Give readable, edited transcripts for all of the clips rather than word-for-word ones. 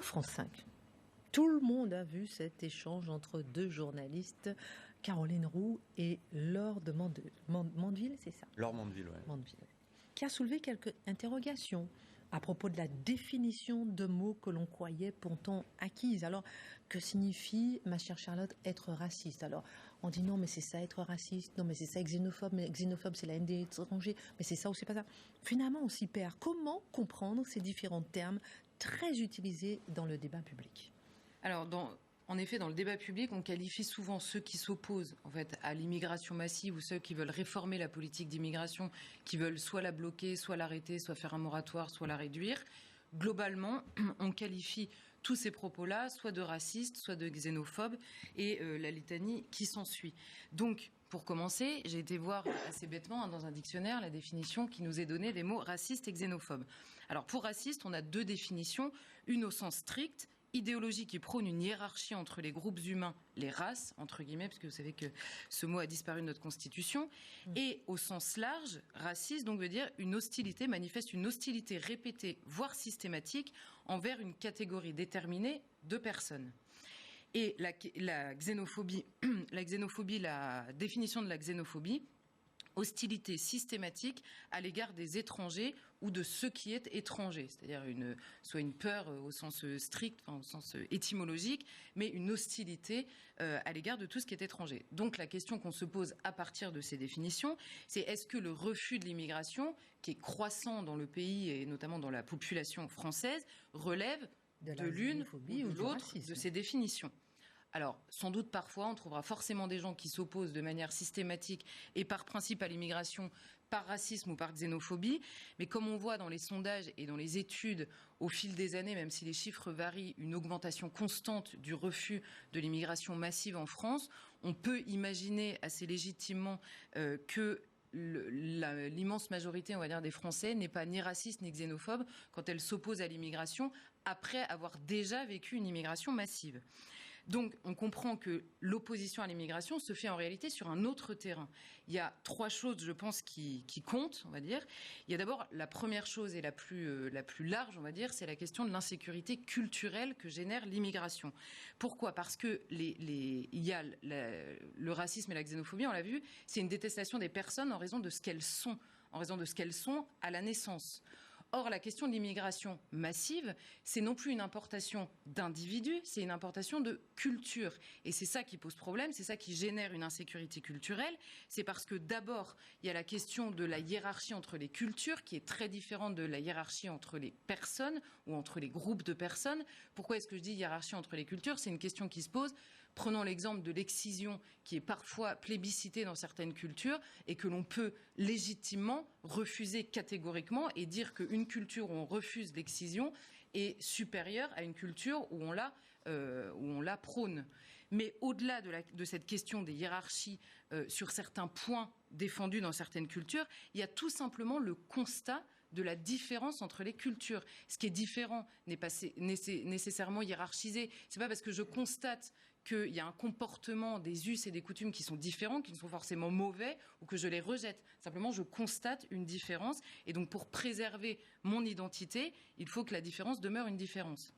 France 5. Tout le monde a vu cet échange entre deux journalistes, Caroline Roux et Laure de Mandeville, c'est ça? Laure Mandeville, oui. Mandeville, qui a soulevé quelques interrogations à propos de la définition de mots que l'on croyait pourtant acquises. Alors, que signifie, ma chère Charlotte, être raciste? Alors, on dit non, mais c'est ça être raciste, non, mais c'est ça être xénophobe, mais xénophobe c'est la haine des étrangers, mais c'est ça ou c'est pas ça. Finalement, on s'y perd. Comment comprendre ces différents termes très utilisés dans le débat public? Alors, en effet, dans le débat public, on qualifie souvent ceux qui s'opposent en fait, à l'immigration massive ou ceux qui veulent réformer la politique d'immigration, qui veulent soit la bloquer, soit l'arrêter, soit faire un moratoire, soit la réduire. Globalement, on qualifie tous ces propos-là soit de racistes, soit de xénophobes et la litanie qui s'ensuit. Donc, pour commencer, j'ai été voir assez bêtement dans un dictionnaire la définition qui nous est donnée des mots racistes et xénophobes. Alors, pour raciste, on a deux définitions, une au sens strict, idéologie qui prône une hiérarchie entre les groupes humains, les races, entre guillemets, parce que vous savez que ce mot a disparu de notre Constitution, et au sens large, raciste, donc veut dire une hostilité, manifeste une hostilité répétée, voire systématique, envers une catégorie déterminée de personnes. Et la xénophobie, la définition de la xénophobie, hostilité systématique à l'égard des étrangers ou de ce qui est étranger, c'est-à-dire soit une peur au sens strict, enfin, au sens étymologique, mais une hostilité à l'égard de tout ce qui est étranger. Donc la question qu'on se pose à partir de ces définitions, c'est est-ce que le refus de l'immigration, qui est croissant dans le pays et notamment dans la population française, relève de l'une ou de l'autre de ces définitions? Alors, sans doute parfois, on trouvera forcément des gens qui s'opposent de manière systématique et par principe à l'immigration, par racisme ou par xénophobie. Mais comme on voit dans les sondages et dans les études au fil des années, même si les chiffres varient, une augmentation constante du refus de l'immigration massive en France, on peut imaginer assez légitimement que l'immense majorité, on va dire, des Français n'est pas ni raciste ni xénophobe quand elle s'oppose à l'immigration après avoir déjà vécu une immigration massive. Donc, on comprend que l'opposition à l'immigration se fait en réalité sur un autre terrain. Il y a trois choses, je pense, qui comptent, on va dire. Il y a d'abord la première chose et la plus large, on va dire, c'est la question de l'insécurité culturelle que génère l'immigration. Pourquoi ? Parce que il y a le racisme et la xénophobie, on l'a vu, c'est une détestation des personnes en raison de ce qu'elles sont à la naissance. Or, la question de l'immigration massive, c'est non plus une importation d'individus, c'est une importation de culture. Et c'est ça qui pose problème, c'est ça qui génère une insécurité culturelle. C'est parce que d'abord, il y a la question de la hiérarchie entre les cultures, qui est très différente de la hiérarchie entre les personnes ou entre les groupes de personnes. Pourquoi est-ce que je dis hiérarchie entre les cultures ? C'est une question qui se pose. Prenons l'exemple de l'excision, qui est parfois plébiscitée dans certaines cultures et que l'on peut légitimement refuser catégoriquement et dire qu'une culture où on refuse l'excision est supérieure à une culture où on la prône. Mais au-delà de cette question des hiérarchies sur certains points défendus dans certaines cultures, il y a tout simplement le constat de la différence entre les cultures. Ce qui est différent n'est pas nécessairement hiérarchisé. C'est pas parce que je constate qu'il y a un comportement des us et des coutumes qui sont différents, qui sont forcément mauvais, ou que je les rejette. Simplement, je constate une différence. Et donc, pour préserver mon identité, il faut que la différence demeure une différence.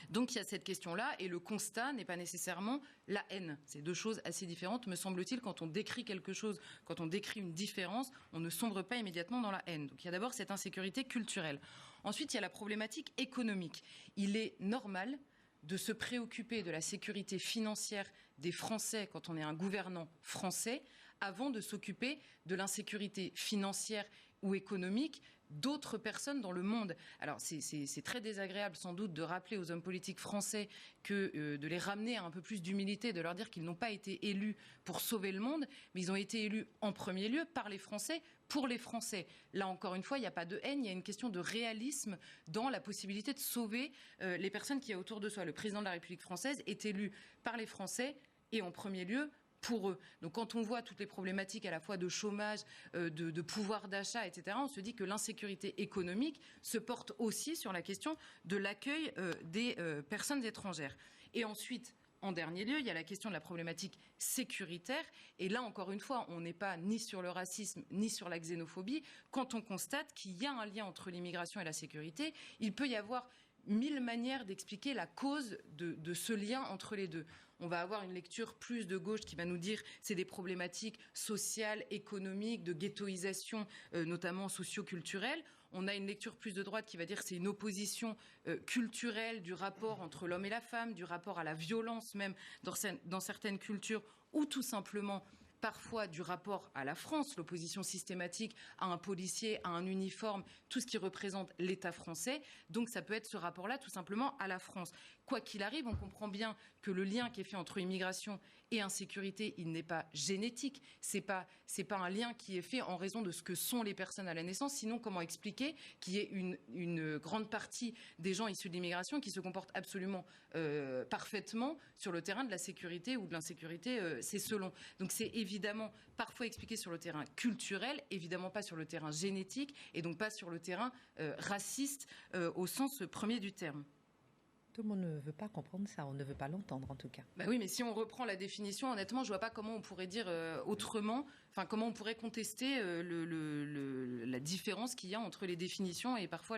Donc il y a cette question-là, et le constat n'est pas nécessairement la haine. C'est deux choses assez différentes, me semble-t-il. Quand on décrit quelque chose, quand on décrit une différence, on ne sombre pas immédiatement dans la haine. Donc il y a d'abord cette insécurité culturelle. Ensuite, il y a la problématique économique. Il est normal de se préoccuper de la sécurité financière des Français quand on est un gouvernant français, avant de s'occuper de l'insécurité financière ou économique d'autres personnes dans le monde. Alors c'est très désagréable sans doute de rappeler aux hommes politiques français que de les ramener à un peu plus d'humilité, de leur dire qu'ils n'ont pas été élus pour sauver le monde, mais ils ont été élus en premier lieu par les Français, pour les Français. Là encore une fois, il n'y a pas de haine, il y a une question de réalisme dans la possibilité de sauver les personnes qu'il y a autour de soi. Le président de la République française est élu par les Français et en premier lieu pour eux. Donc quand on voit toutes les problématiques à la fois de chômage, de pouvoir d'achat, etc., on se dit que l'insécurité économique se porte aussi sur la question de l'accueil des personnes étrangères. Et ensuite, en dernier lieu, il y a la question de la problématique sécuritaire. Et là, encore une fois, on n'est pas ni sur le racisme, ni sur la xénophobie. Quand on constate qu'il y a un lien entre l'immigration et la sécurité, il peut y avoir 1000 manières d'expliquer la cause de ce lien entre les deux. On va avoir une lecture plus de gauche qui va nous dire c'est des problématiques sociales, économiques, de ghettoisation, notamment socio-culturelle. On a une lecture plus de droite qui va dire que c'est une opposition culturelle du rapport entre l'homme et la femme, du rapport à la violence même dans certaines cultures, ou tout simplement parfois du rapport à la France, l'opposition systématique à un policier, à un uniforme, tout ce qui représente l'État français. Donc ça peut être ce rapport-là tout simplement à la France. Quoi qu'il arrive, on comprend bien que le lien qui est fait entre immigration et insécurité, il n'est pas génétique. C'est pas un lien qui est fait en raison de ce que sont les personnes à la naissance. Sinon, comment expliquer qu'il y ait une grande partie des gens issus de l'immigration qui se comportent absolument parfaitement sur le terrain de la sécurité ou de l'insécurité, c'est selon. Donc c'est évidemment parfois expliqué sur le terrain culturel, évidemment pas sur le terrain génétique et donc pas sur le terrain raciste au sens premier du terme. Tout le monde ne veut pas comprendre ça, on ne veut pas l'entendre en tout cas. Bah oui, mais si on reprend la définition, honnêtement, je vois pas comment on pourrait dire autrement, enfin comment on pourrait contester la différence qu'il y a entre les définitions et parfois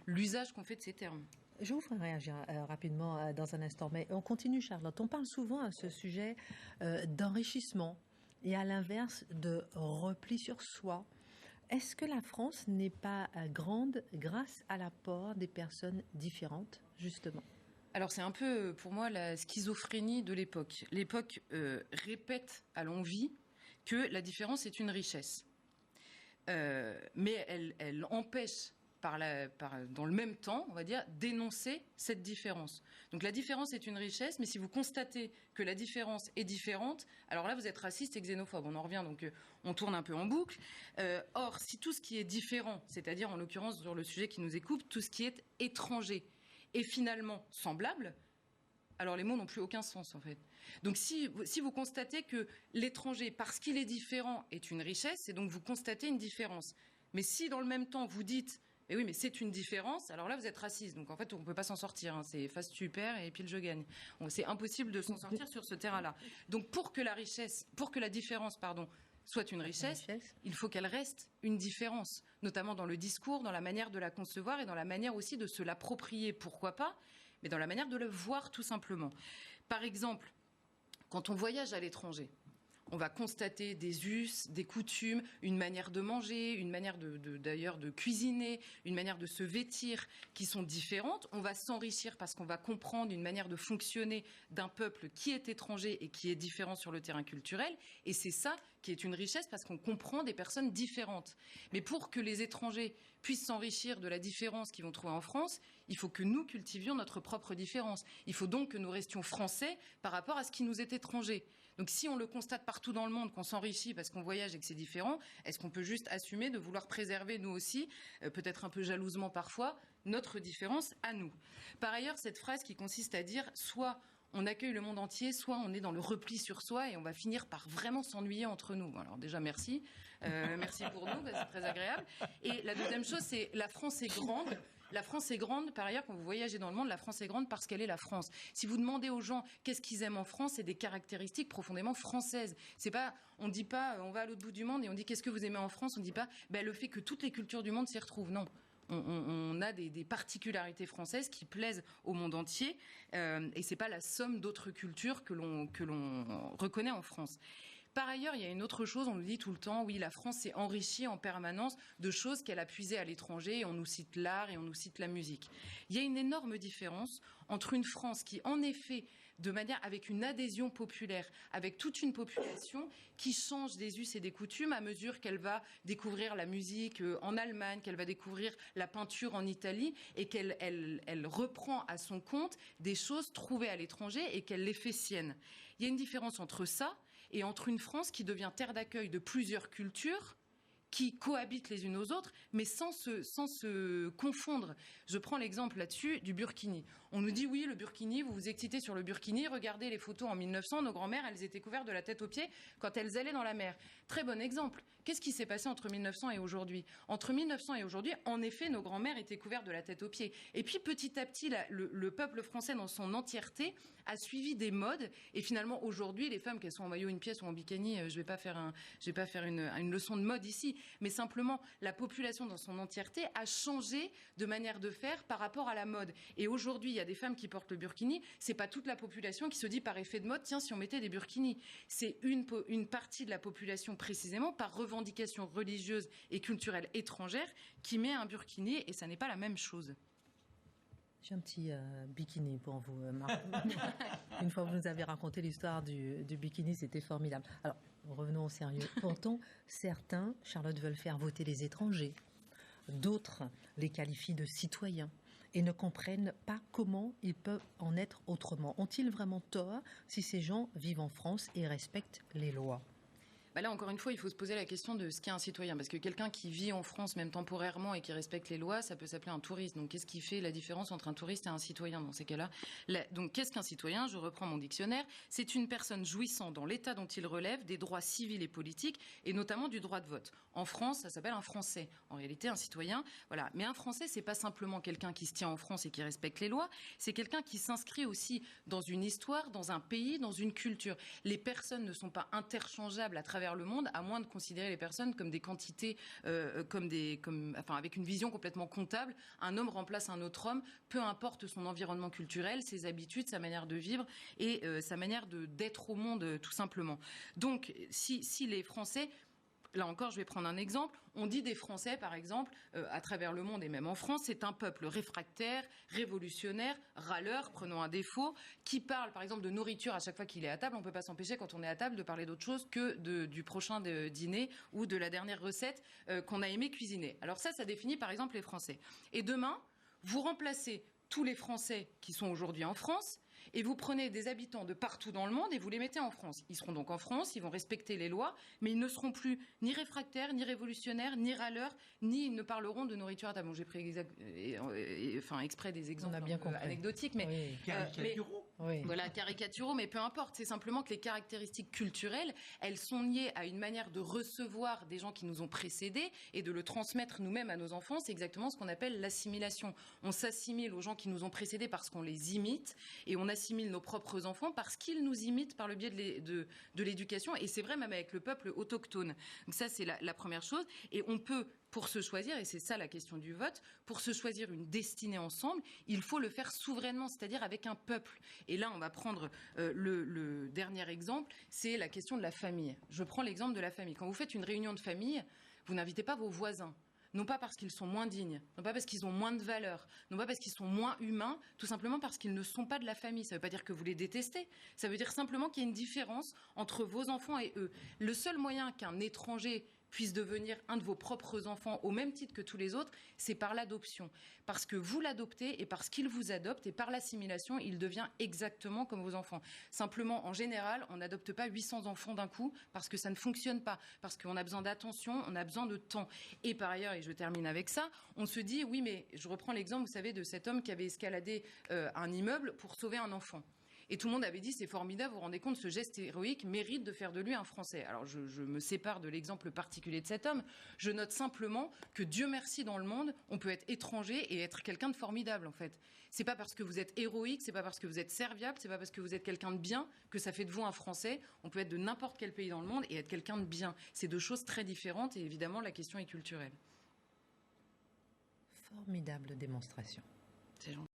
l'usage qu'on fait de ces termes. Je vous ferai réagir rapidement dans un instant, mais on continue, Charlotte. On parle souvent à ce sujet d'enrichissement et à l'inverse de repli sur soi. Est-ce que la France n'est pas grande grâce à l'apport des personnes différentes, justement ? Alors c'est un peu, pour moi, la schizophrénie de l'époque. L'époque répète à l'envi que la différence est une richesse. Mais elle empêche dans le même temps, on va dire, d'énoncer cette différence. Donc la différence est une richesse, mais si vous constatez que la différence est différente, alors là vous êtes raciste et xénophobe. On en revient, donc on tourne un peu en boucle. Or, si tout ce qui est différent, c'est-à-dire en l'occurrence sur le sujet qui nous écoute, tout ce qui est étranger est finalement semblable, alors les mots n'ont plus aucun sens en fait. Donc si vous constatez que l'étranger, parce qu'il est différent, est une richesse, et donc vous constatez une différence. Mais si dans le même temps vous dites mais oui, mais c'est une différence, alors là, vous êtes raciste. Donc, en fait, on ne peut pas s'en sortir. Hein. C'est face tu perds et puis je gagne. C'est impossible de s'en sortir sur ce terrain-là. Donc, pour que la différence, soit une richesse, il faut qu'elle reste une différence, notamment dans le discours, dans la manière de la concevoir et dans la manière aussi de se l'approprier, pourquoi pas, mais dans la manière de le voir tout simplement. Par exemple, quand on voyage à l'étranger, on va constater des us, des coutumes, une manière de manger, une manière d'ailleurs de cuisiner, une manière de se vêtir qui sont différentes. On va s'enrichir parce qu'on va comprendre une manière de fonctionner d'un peuple qui est étranger et qui est différent sur le terrain culturel. Et c'est ça qui est une richesse parce qu'on comprend des personnes différentes. Mais pour que les étrangers puissent s'enrichir de la différence qu'ils vont trouver en France, il faut que nous cultivions notre propre différence. Il faut donc que nous restions français par rapport à ce qui nous est étranger. Donc si on le constate partout dans le monde, qu'on s'enrichit parce qu'on voyage et que c'est différent, est-ce qu'on peut juste assumer de vouloir préserver nous aussi, peut-être un peu jalousement parfois, notre différence à nous ? Par ailleurs, cette phrase qui consiste à dire soit on accueille le monde entier, soit on est dans le repli sur soi et on va finir par vraiment s'ennuyer entre nous. Alors déjà, merci. Merci pour nous, c'est très agréable. Et la deuxième chose, c'est la France est grande. La France est grande, par ailleurs, quand vous voyagez dans le monde, la France est grande parce qu'elle est la France. Si vous demandez aux gens qu'est-ce qu'ils aiment en France, c'est des caractéristiques profondément françaises. C'est pas, on dit pas, on va à l'autre bout du monde et on dit qu'est-ce que vous aimez en France, on dit pas, le fait que toutes les cultures du monde s'y retrouvent. Non. On a des particularités françaises qui plaisent au monde entier et c'est pas la somme d'autres cultures que l'on reconnaît en France. Par ailleurs, il y a une autre chose, on nous dit tout le temps, oui, la France s'est enrichie en permanence de choses qu'elle a puisées à l'étranger, et on nous cite l'art et on nous cite la musique. Il y a une énorme différence entre une France qui, en effet, avec une adhésion populaire, avec toute une population qui change des us et des coutumes à mesure qu'elle va découvrir la musique en Allemagne, qu'elle va découvrir la peinture en Italie et qu'elle reprend à son compte des choses trouvées à l'étranger et qu'elle les fait siennes. Il y a une différence entre ça et entre une France qui devient terre d'accueil de plusieurs cultures qui cohabitent les unes aux autres, mais sans se confondre. Je prends l'exemple là-dessus du burkini. On nous dit, oui, le burkini, vous vous excitez sur le burkini, regardez les photos en 1900, nos grands-mères, elles étaient couvertes de la tête aux pieds quand elles allaient dans la mer. Très bon exemple. Qu'est-ce qui s'est passé entre 1900 et aujourd'hui ? Entre 1900 et aujourd'hui, en effet, nos grands-mères étaient couvertes de la tête aux pieds. Et puis, petit à petit, le peuple français, dans son entièreté, a suivi des modes. Et finalement, aujourd'hui, les femmes, qu'elles soient en maillot une pièce ou en bikini, je vais pas faire une leçon de mode ici. mais simplement la population dans son entièreté a changé de manière de faire par rapport à la mode. Et aujourd'hui, il y a des femmes qui portent le burkini, c'est pas toute la population qui se dit par effet de mode, tiens, si on mettait des burkinis. C'est une partie de la population précisément, par revendication religieuse et culturelle étrangère, qui met un burkini, et ça n'est pas la même chose. J'ai un petit bikini pour vous, Marc. Une fois que vous nous avez raconté l'histoire du bikini, c'était formidable. Alors, revenons au sérieux. Pourtant, certains, Charlotte, veulent faire voter les étrangers. D'autres les qualifient de citoyens et ne comprennent pas comment ils peuvent en être autrement. Ont-ils vraiment tort si ces gens vivent en France et respectent les lois ? Là, encore une fois, il faut se poser la question de ce qu'est un citoyen. Parce que quelqu'un qui vit en France, même temporairement, et qui respecte les lois, ça peut s'appeler un touriste. Donc, qu'est-ce qui fait la différence entre un touriste et un citoyen dans ces cas-là ? Donc, qu'est-ce qu'un citoyen ? Je reprends mon dictionnaire. C'est une personne jouissant dans l'état dont il relève des droits civils et politiques, et notamment du droit de vote. En France, ça s'appelle un Français. En réalité, un citoyen, voilà. Mais un Français, c'est pas simplement quelqu'un qui se tient en France et qui respecte les lois. C'est quelqu'un qui s'inscrit aussi dans une histoire, dans un pays, dans une culture. Les personnes ne sont pas interchangeables à travers le monde, à moins de considérer les personnes comme des quantités, avec une vision complètement comptable. Un homme remplace un autre homme, peu importe son environnement culturel, ses habitudes, sa manière de vivre et sa manière d'être au monde, tout simplement. Donc, si les Français... Là encore, je vais prendre un exemple. On dit des Français, par exemple, à travers le monde et même en France, c'est un peuple réfractaire, révolutionnaire, râleur, prenons un défaut, qui parle, par exemple, de nourriture à chaque fois qu'il est à table. On ne peut pas s'empêcher, quand on est à table, de parler d'autre chose que du prochain dîner ou de la dernière recette qu'on a aimé cuisiner. Alors ça définit, par exemple, les Français. Et demain, vous remplacez tous les Français qui sont aujourd'hui en France, et vous prenez des habitants de partout dans le monde et vous les mettez en France. Ils seront donc en France, ils vont respecter les lois, mais ils ne seront plus ni réfractaires, ni révolutionnaires, ni râleurs, ni ils ne parleront de nourriture à table. Bon, j'ai pris exprès des exemples anecdotiques, mais caricaturaux. Voilà, caricaturaux, mais peu importe. C'est simplement que les caractéristiques culturelles, elles sont liées à une manière de recevoir des gens qui nous ont précédés et de le transmettre nous-mêmes à nos enfants. C'est exactement ce qu'on appelle l'assimilation. On s'assimile aux gens qui nous ont précédés parce qu'on les imite, et on assimile nos propres enfants parce qu'ils nous imitent par le biais de l'éducation. Et c'est vrai même avec le peuple autochtone. Donc ça, c'est la première chose. Et on peut, pour se choisir, et c'est ça la question du vote, pour se choisir une destinée ensemble, il faut le faire souverainement, c'est-à-dire avec un peuple. Et là, on va prendre le dernier exemple, c'est la question de la famille. Je prends l'exemple de la famille. Quand vous faites une réunion de famille, vous n'invitez pas vos voisins. Non pas parce qu'ils sont moins dignes, non pas parce qu'ils ont moins de valeur, non pas parce qu'ils sont moins humains, tout simplement parce qu'ils ne sont pas de la famille. Ça ne veut pas dire que vous les détestez, ça veut dire simplement qu'il y a une différence entre vos enfants et eux. Le seul moyen qu'un étranger puisse devenir un de vos propres enfants au même titre que tous les autres, c'est par l'adoption. Parce que vous l'adoptez et parce qu'il vous adopte, et par l'assimilation, il devient exactement comme vos enfants. Simplement, en général, on n'adopte pas 800 enfants d'un coup parce que ça ne fonctionne pas, parce qu'on a besoin d'attention, on a besoin de temps. Et par ailleurs, et je termine avec ça, on se dit, oui, mais je reprends l'exemple, vous savez, de cet homme qui avait escaladé un immeuble pour sauver un enfant. Et tout le monde avait dit, c'est formidable, vous vous rendez compte, ce geste héroïque mérite de faire de lui un Français. Alors je me sépare de l'exemple particulier de cet homme. Je note simplement que Dieu merci, dans le monde, on peut être étranger et être quelqu'un de formidable, en fait. C'est pas parce que vous êtes héroïque, c'est pas parce que vous êtes serviable, c'est pas parce que vous êtes quelqu'un de bien que ça fait de vous un Français. On peut être de n'importe quel pays dans le monde et être quelqu'un de bien. C'est deux choses très différentes, et évidemment, la question est culturelle. Formidable démonstration. C'est gentil.